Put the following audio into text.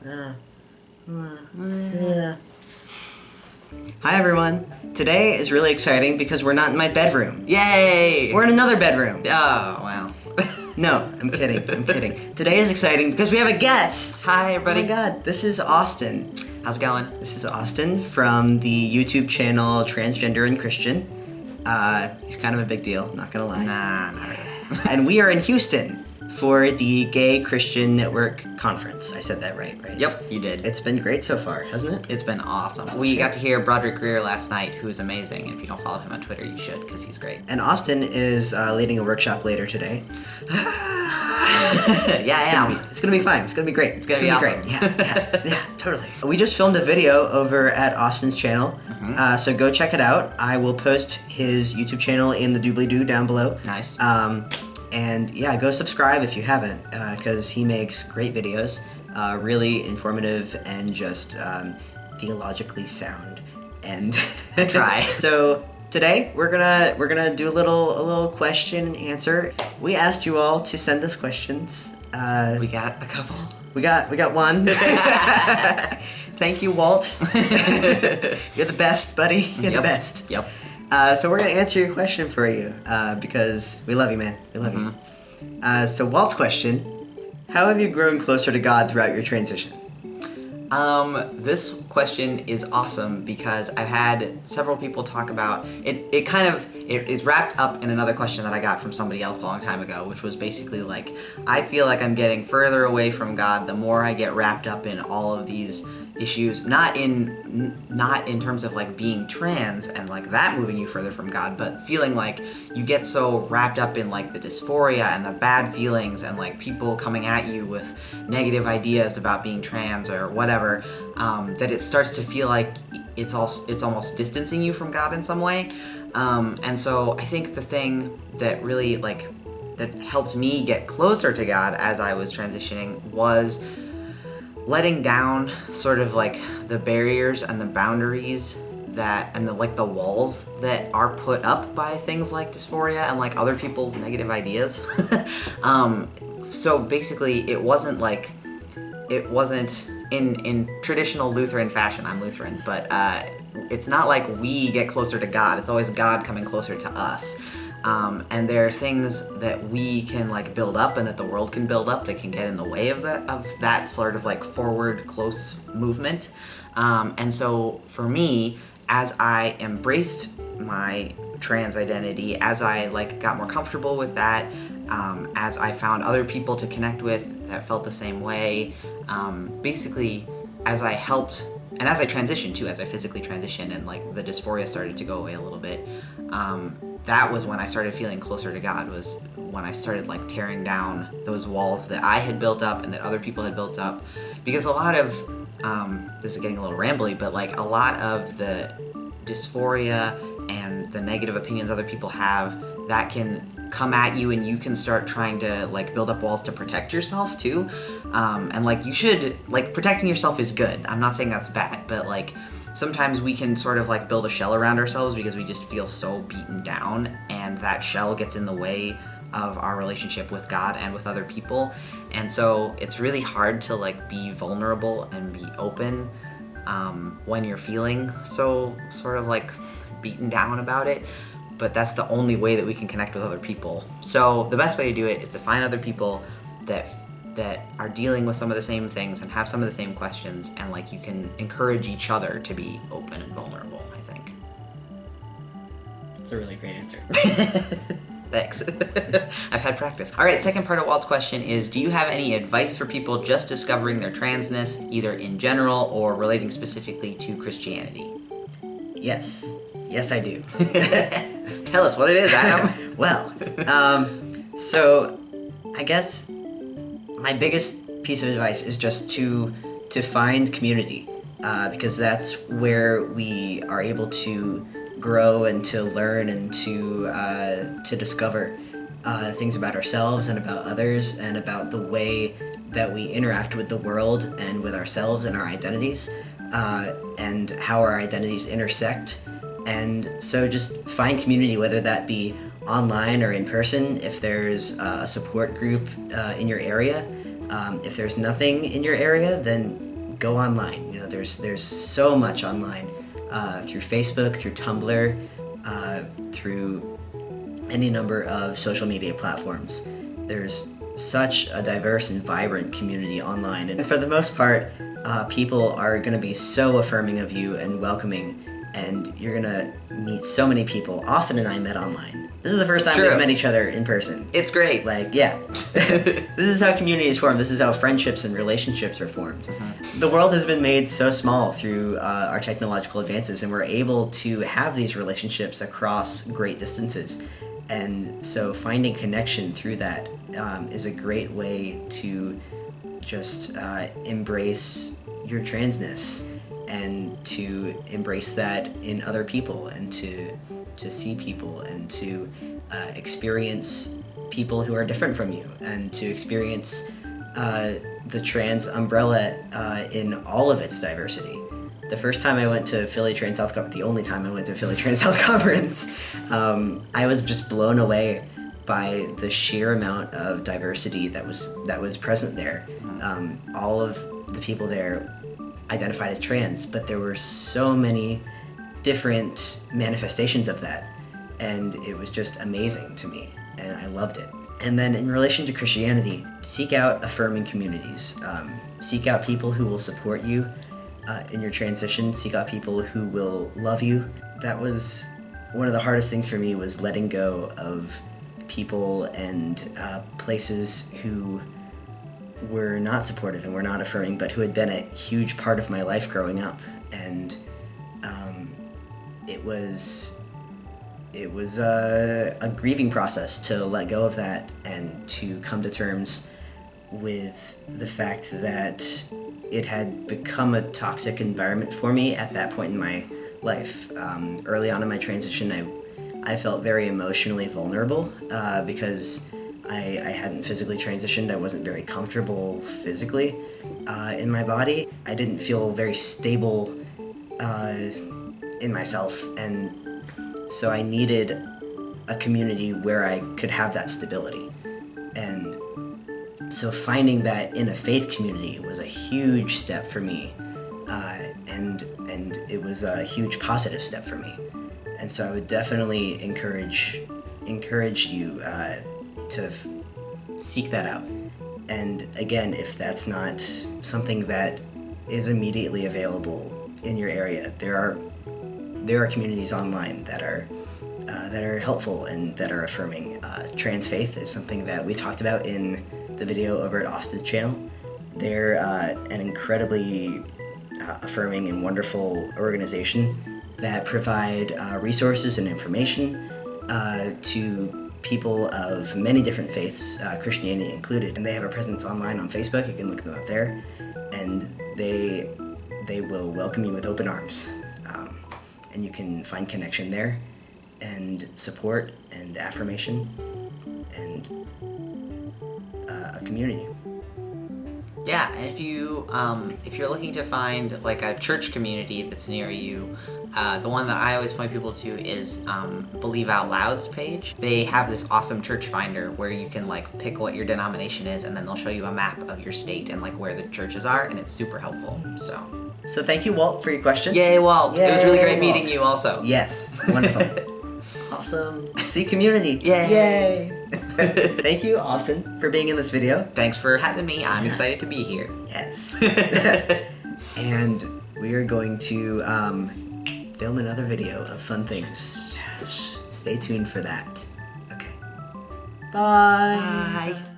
Hi everyone. Today is really exciting because we're not in my bedroom. Yay! We're in another bedroom. Oh, wow. No, I'm kidding. Today is exciting because we have a guest. Hi, everybody. Oh my god, this is Austen. How's it going? This is Austen from the YouTube channel Transgender and Christian. He's kind of a big deal, not gonna lie. Nah, not really. And we are in Houston for the Gay Christian Network Conference. I said that right? Yep, you did. It's been great so far, hasn't it? It's been awesome. We got to hear Broderick Greer last night, who is amazing. If you don't follow him on Twitter, you should, because he's great. And Austen is leading a workshop later today. Yeah, I am. It's gonna be fine. It's gonna be great. It's gonna be awesome. Great. Yeah, totally. We just filmed a video over at Austin's channel, so go check it out. I will post his YouTube channel in the doobly-doo down below. Nice. And yeah, go subscribe if you haven't, because he makes great videos, really informative and just theologically sound. And Try. So today we're gonna do a little question and answer. We asked you all to send us questions. We got a couple. We got one. Thank you, Walt. You're the best, buddy. You're the best. Yep. So we're gonna answer your question for you because we love you, man. We love you. So Walt's question: how have you grown closer to God throughout your transition? This question is awesome because I've had several people talk about it. It is wrapped up in another question that I got from somebody else a long time ago, which was basically like, I feel like I'm getting further away from God the more I get wrapped up in all of these issues, not in terms of like being trans and like that moving you further from God, but feeling like you get so wrapped up in like the dysphoria and the bad feelings and like people coming at you with negative ideas about being trans or whatever, that it starts to feel like it's almost distancing you from God in some way. And so I think the thing that really that helped me get closer to God as I was transitioning was letting down sort of like the barriers and the boundaries and the walls that are put up by things like dysphoria and like other people's negative ideas. So basically it wasn't in traditional Lutheran fashion. I'm Lutheran, but it's not like we get closer to God. It's always God coming closer to us. And there are things that we can like build up and that the world can build up that can get in the way of that sort of like forward close movement. And so for me, as I embraced my trans identity, as I like got more comfortable with that, as I found other people to connect with that felt the same way, basically as I helped and as I transitioned too, as I physically transitioned and like the dysphoria started to go away a little bit, that was when I started feeling closer to God, was when I started like tearing down those walls that I had built up and that other people had built up. Because a lot of, this is getting a little rambly, but like a lot of the dysphoria and the negative opinions other people have, that can come at you and you can start trying to like build up walls to protect yourself too. And like you should, like protecting yourself is good. I'm not saying that's bad, but like sometimes we can sort of like build a shell around ourselves because we just feel so beaten down, and that shell gets in the way of our relationship with God and with other people. And so it's really hard to like be vulnerable and be open when you're feeling so sort of like beaten down about it. But that's the only way that we can connect with other people. So the best way to do it is to find other people that are dealing with some of the same things and have some of the same questions, and like you can encourage each other to be open and vulnerable, I think. It's a really great answer. Thanks. I've had practice. All right, second part of Walt's question is, do you have any advice for people just discovering their transness, either in general or relating specifically to Christianity? Yes, I do. Tell us what it is, Adam. Well, so I guess my biggest piece of advice is just to find community, because that's where we are able to grow and to learn and to discover things about ourselves and about others and about the way that we interact with the world and with ourselves and our identities, and how our identities intersect. And so just find community, whether that be online or in person, if there's a support group in your area. If there's nothing in your area, then go online. You know, there's so much online through Facebook, through Tumblr, through any number of social media platforms. There's such a diverse and vibrant community online, and for the most part, people are going to be so affirming of you and welcoming, and you're going to meet so many people. Austin and I met online. This is the first time we've met each other in person. It's great. Like, yeah. This is how community is formed. This is how friendships and relationships are formed. The world has been made so small through our technological advances, and we're able to have these relationships across great distances. And so finding connection through that is a great way to just embrace your transness and to embrace that in other people, and to see people, and to experience people who are different from you, and to experience the trans umbrella in all of its diversity. The first time I went to Philly Trans Health Conference, the only time I went to Philly Trans Health Conference, I was just blown away by the sheer amount of diversity that was present there. All of the people there identified as trans, but there were so many different manifestations of that, and it was just amazing to me, and I loved it. And then in relation to Christianity, seek out affirming communities. Seek out people who will support you in your transition. Seek out people who will love you. That was one of the hardest things for me, was letting go of people and places who were not supportive and were not affirming, but who had been a huge part of my life growing up. And it was a grieving process to let go of that and to come to terms with the fact that it had become a toxic environment for me at that point in my life. Early on in my transition, I felt very emotionally vulnerable because I hadn't physically transitioned. I wasn't very comfortable physically in my body. I didn't feel very stable in myself, and so I needed a community where I could have that stability. And so finding that in a faith community was a huge step for me, and it was a huge positive step for me. And so I would definitely encourage you to seek that out. And again, if that's not something that is immediately available in your area, there are communities online that are helpful and that are affirming. Trans faith is something that we talked about in the video over at Austen's channel. They're an incredibly affirming and wonderful organization that provide resources and information to people of many different faiths, Christianity included. And they have a presence online on Facebook. You can look them up there, and they will welcome you with open arms. And you can find connection there, and support, and affirmation, and a community. Yeah, and if you're looking to find like a church community that's near you, the one that I always point people to is Believe Out Loud's page. They have this awesome church finder where you can like pick what your denomination is, and then they'll show you a map of your state and like where the churches are, and it's super helpful. So thank you, Walt, for your question. Yay, Walt! Yay, it was really great Walt. meeting you also. Yes, wonderful. Awesome. See community. Yay. Thank you, Austen, for being in this video. Thanks for having me. I'm excited to be here. Yes. And we are going to film another video of fun things. Yes. Stay tuned for that. Okay. Bye. Bye.